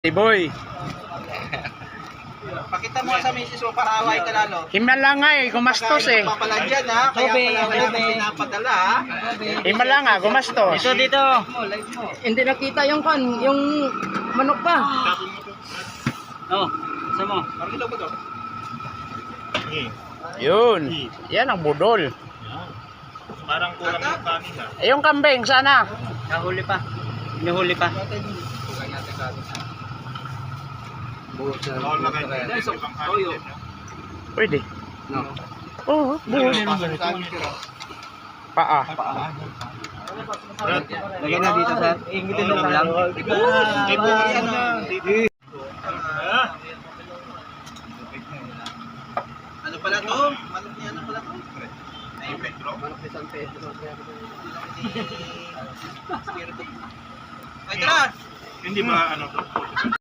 Hey boy, Pakita mo sa misis mo para away ka lalo. himala nga eh, gumastos eh. Pala dyan ha, kaya pala wala na pinapadala ha. Himala nga, gumastos. Dito. Hindi nakita yung manok pa. Oh, isa mo. Yun, yan ang budol. Parang kulang ng kanin ha. Eh, yung kambing, sana. Nahuli pa. Inuhuli pa. Bawal na kayo. Ibang kanin. Pwede. Oo, buhol. Paa. Lagyan na dito sa ingitin na lang. Ano pala to? Manok niya ano pala to? Ay, Pedro. Manok ni San Pedro. Ay, tara! Hindi ba ano to?